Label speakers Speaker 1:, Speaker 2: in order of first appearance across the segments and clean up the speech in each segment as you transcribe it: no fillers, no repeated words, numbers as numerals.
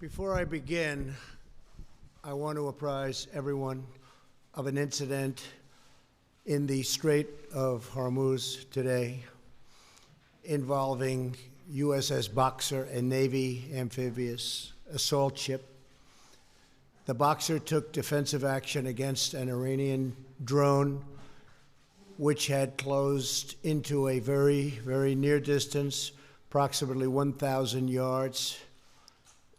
Speaker 1: Before I begin, I want to apprise everyone of an incident in the Strait of Hormuz today involving USS Boxer, a Navy amphibious assault ship. The Boxer took defensive action against an Iranian drone which had closed into a very, very near distance, approximately 1,000 yards,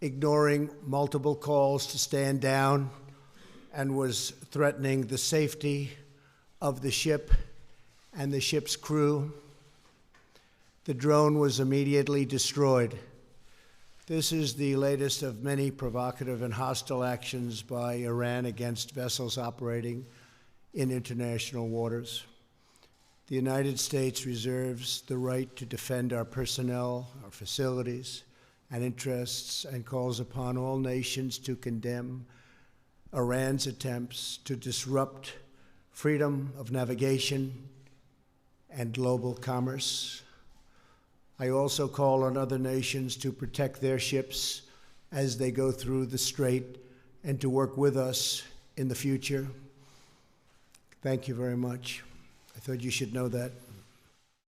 Speaker 1: ignoring multiple calls to stand down, and was threatening the safety of the ship and the ship's crew. The drone was immediately destroyed. This is the latest of many provocative and hostile actions by Iran against vessels operating in international waters. The United States reserves the right to defend our personnel, our facilities, and interests, and calls upon all nations to condemn Iran's attempts to disrupt freedom of navigation and global commerce. I also call on other nations to protect their ships as they go through the strait and to work with us in the future. Thank you very much. I thought you should know that.